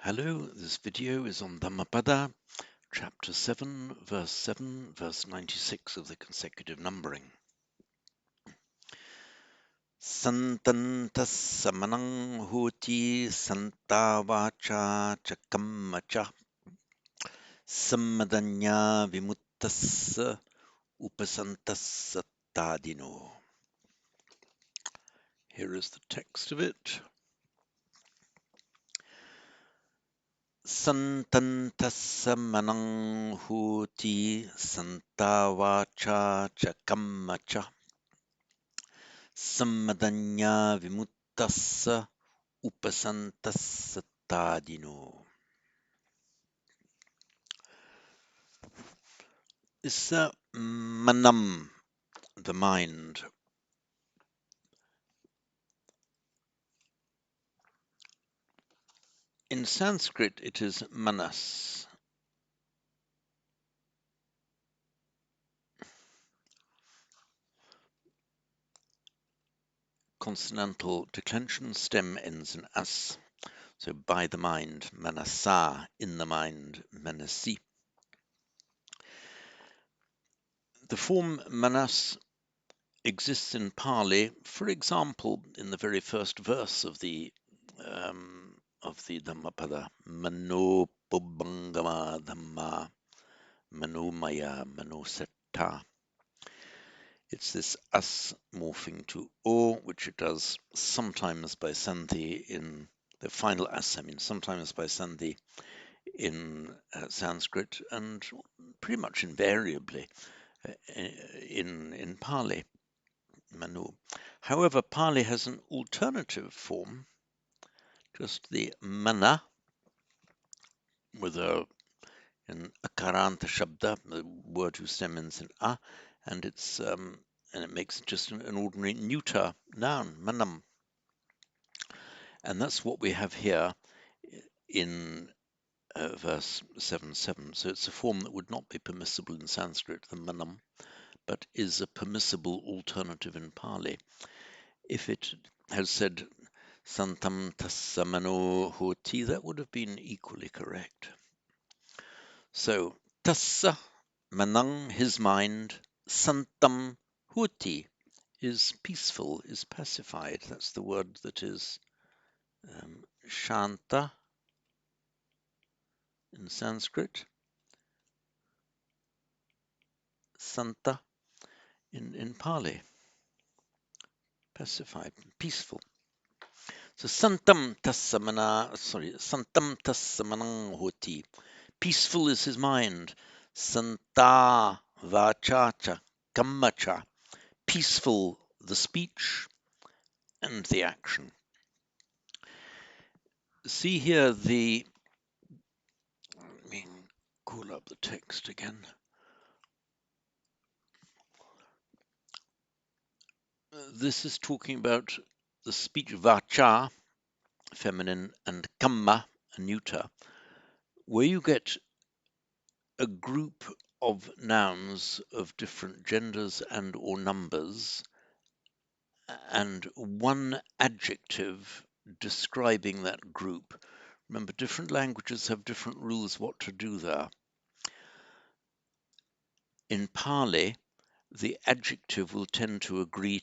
Hello, this video is on Dhammapada, chapter 7, verse 96 of the consecutive numbering. Santantas samanang hoti santavacha chakammacha sammadanya vimuttas upasantas tadino. Here is the text of it. Santantassa manang hoti santavacha chakammacha sammadanya vimuttas upasantas tadino. Is manam, the mind? In Sanskrit, it is manas. Consonantal declension, stem ends in as. So by the mind, manasa, in the mind, manasi. The form manas exists in Pali, for example, in the very first verse of the Dhammapada, Mano Pubbangama Dhamma Manomaya Manosetta. It's this as morphing to o, which it does sometimes by sandhi in the final as, sometimes by sandhi in Sanskrit, and pretty much invariably in Pali, Manu. However, Pali has an alternative form, just the mana, with an akaranta shabda, the word whose stem ends in a, and it makes just an ordinary neuter noun, manam. And that's what we have here in verse 7.7. So it's a form that would not be permissible in Sanskrit, the manam, but is a permissible alternative in Pali. If it had said santam tassa mano hoti, that would have been equally correct. So tassa, manang, his mind, santam hoti is peaceful, is pacified. That's the word that is shanta in Sanskrit, santa in Pali, pacified, peaceful. So santam tassamanang hoti. Peaceful is his mind. Santa vachacha kammacha. Peaceful the speech and the action. See here let me call up the text again. This is talking about the speech vacha, feminine, and kamma, neuter, where you get a group of nouns of different genders and or numbers and one adjective describing that group. Remember, different languages have different rules what to do there. In Pali, the adjective will tend to agree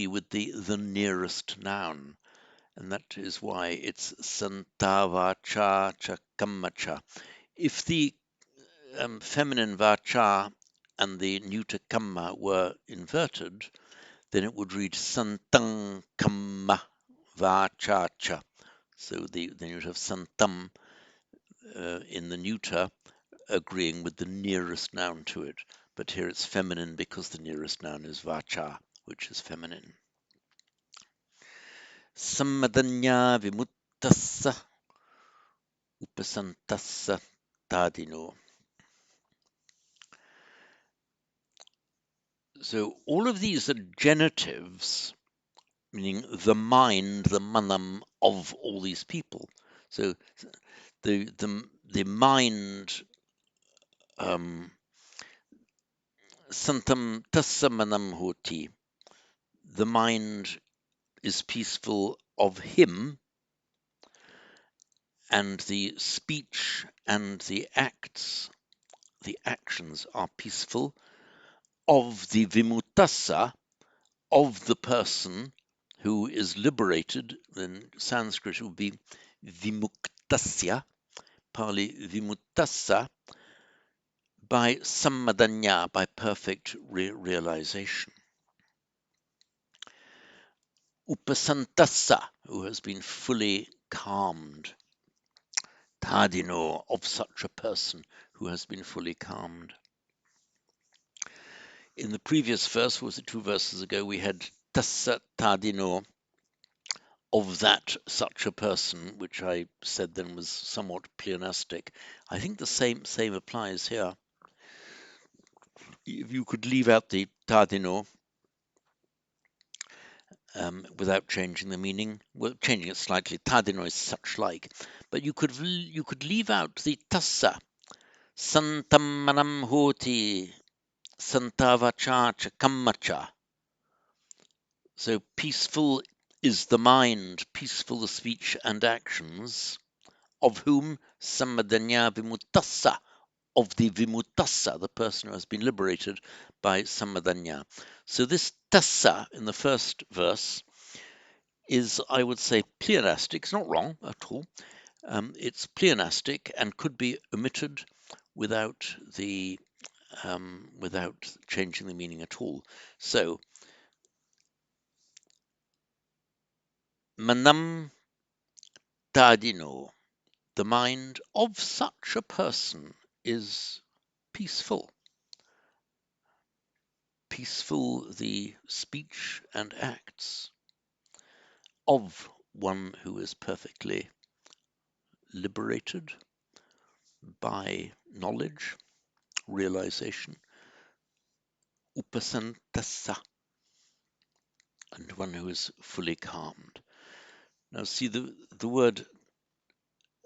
with the nearest noun, and that is why it's santavacha chakammacha. If the feminine vacha and the neuter kamma were inverted, then it would read santang kamma vachacha. So then you'd have santam in the neuter agreeing with the nearest noun to it. But here it's feminine because the nearest noun is vacha, which is feminine. Sammadanya vimuttassa upasantassa tadino. So all of these are genitives, meaning the mind, the manam of all these people. So the mind, santam tassa manam hoti, the mind is peaceful of him, and the speech and the actions are peaceful, of the vimutassa, of the person who is liberated. Then Sanskrit would be vimuktasya, Pali vimutassa, by sammadanya, by perfect realization. Upasantassa, who has been fully calmed. Tadino, of such a person who has been fully calmed. In the previous verse, was it 2 verses ago, we had tassa tadino, of that such a person, which I said then was somewhat pleonastic. I think the same applies here. If you could leave out the tadino without changing the meaning, well, changing it slightly, tadino is such like, but you could leave out the tassa, santam manam hoti, santavacha kammacha. So peaceful is the mind, peaceful the speech and actions, of whom sammadanya vimutassa, of the vimutassa, the person who has been liberated by sammadanya. So this tassa in the first verse is, I would say, pleonastic. It's not wrong at all. It's pleonastic and could be omitted without changing the meaning at all. So manam tadino, the mind of such a person is peaceful. Peaceful the speech and acts of one who is perfectly liberated by knowledge, realization, upasantassa, and one who is fully calmed. Now see the word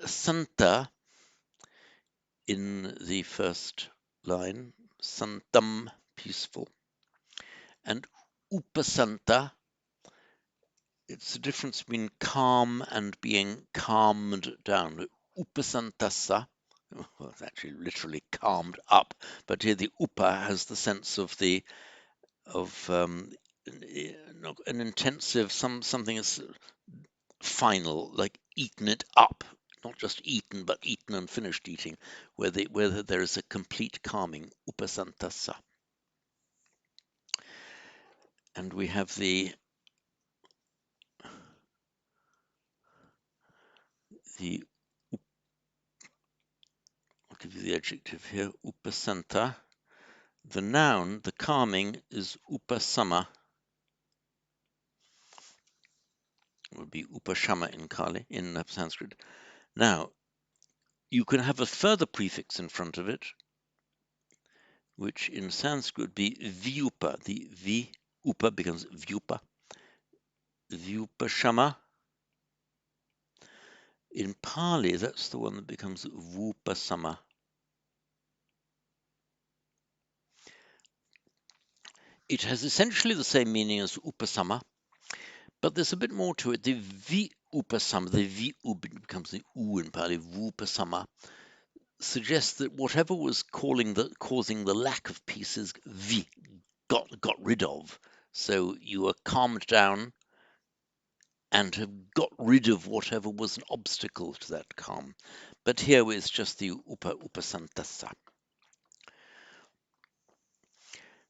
santa in the first line, santam, peaceful, and upasanta, it's the difference between calm and being calmed down. Upasantassa, well, it's actually literally calmed up, but here the upa has the sense of an intensive something that's final, like eaten it up, not just eaten, but eaten and finished eating, where there is a complete calming, upasantassa. And we have I'll give you the adjective here, upasanta. The noun, the calming, is upasama. It would be upashama in Kali, in Sanskrit. Now, you can have a further prefix in front of it, which in Sanskrit would be vyupa. The vi upa becomes vyupa. Vyupashama. In Pali, that's the one that becomes vupasama. It has essentially the same meaning as upasama, but there's a bit more to it. The vi upasama, the vi becomes the u in Pali, vupasama, suggests that whatever was causing the lack of peace is got rid of. So you are calmed down and have got rid of whatever was an obstacle to that calm. But here it's just the upasantassa.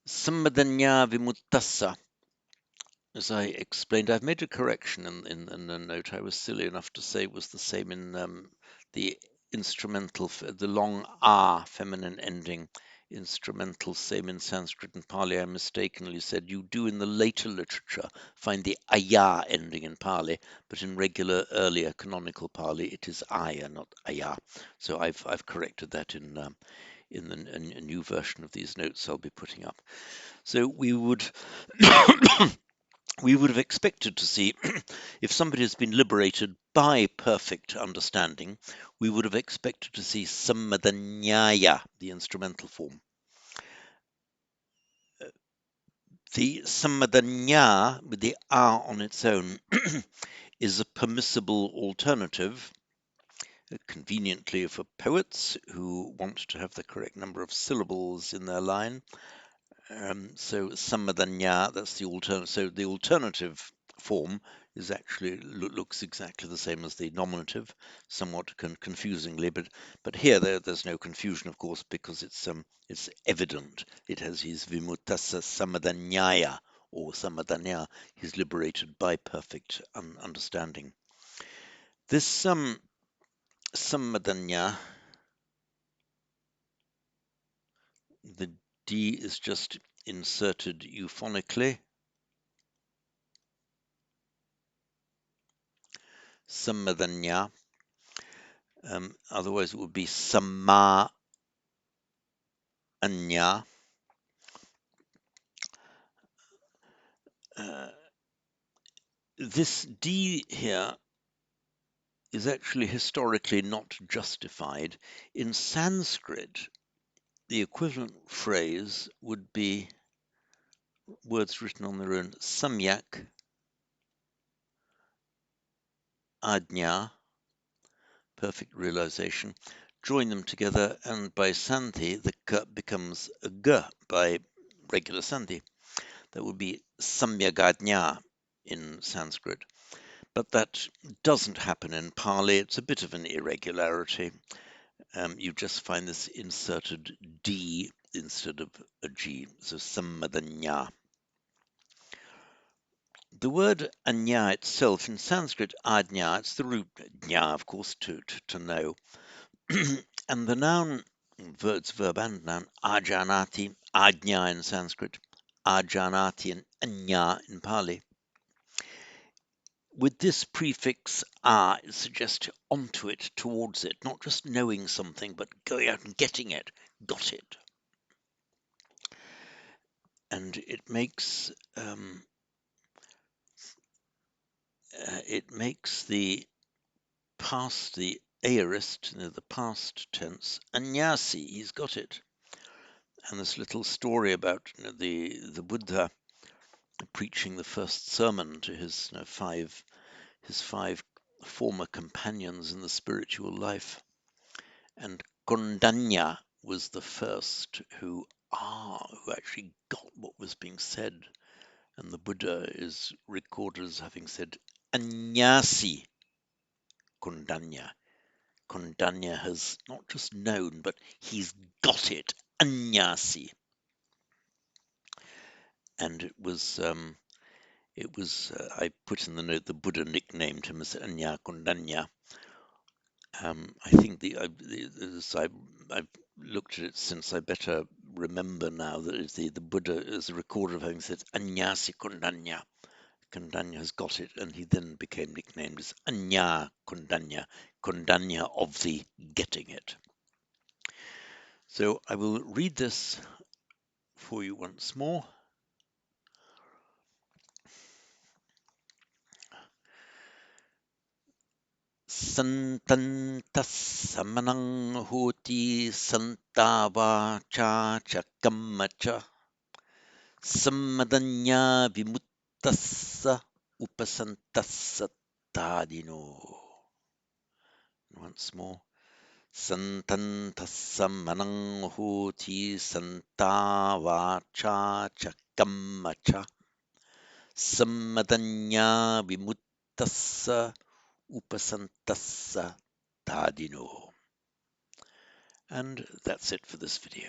Sammadanya vimuttassa. As I explained, I've made a correction in the note. I was silly enough to say was the same in the instrumental, the long a feminine ending instrumental, same in Sanskrit and Pali. I mistakenly said you do in the later literature find the aya ending in Pali, but in regular earlier canonical Pali it is aya, not aya. So I've corrected that in a new version of these notes I'll be putting up. So we would we would have expected to see, if somebody has been liberated by perfect understanding, we would have expected to see sammadanyaya, the instrumental form. The sammadanya, with the a on its own, is a permissible alternative, conveniently for poets who want to have the correct number of syllables in their line. So sammadanya, that's the alternative. So the alternative form is actually looks exactly the same as the nominative, somewhat confusingly, but here there's no confusion, of course, because it's evident. It has his vimutassa samadanyaya or samadanya. He's liberated by perfect understanding. This samadanya, the D is just inserted euphonically. Samadanya. Otherwise, it would be sama anya. This D here is actually historically not justified. In Sanskrit, the equivalent phrase would be words written on their own: samyak, ajna, perfect realization. Join them together, and by sandhi, the k becomes a g by regular sandhi. That would be samyagadnya in Sanskrit. But that doesn't happen in Pali. It's a bit of an irregularity. You just find this inserted D instead of a G, so sammadanya. The word anya itself in Sanskrit, ajna, it's the root jna, of course, to know. And the noun, it's verb and noun, ajanati, ajna in Sanskrit, ajanati and anya in Pali. With this prefix a, it suggests onto it, towards it, not just knowing something, but going out and getting it, got it. And it makes the past, the aorist, the past tense, anyasi, he's got it. And this little story about the Buddha preaching the first sermon to his five former companions in the spiritual life. And Kondanya was the first who actually got what was being said. And the Buddha is recorded as having said, Anyasi Kondanya. Kondanya has not just known, but he's got it. Anyasi. And it was I put in the note, the Buddha nicknamed him as Anya Kondanya. I think I've looked at it since. I better remember now that the Buddha is a recorder of having said Anyasi Kondanya. Kondanya has got it, and he then became nicknamed as Anya Kondanya, Kondanya of the getting it. So I will read this for you once more. Santantas samanang hoti santavacha cha kammacha sammadanya vimuttassa upasantassa tadino. Once more. Santantas samanang hoti santavacha cha kammacha sammadanya vimuttassa upasantassa tadino. And that's it for this video.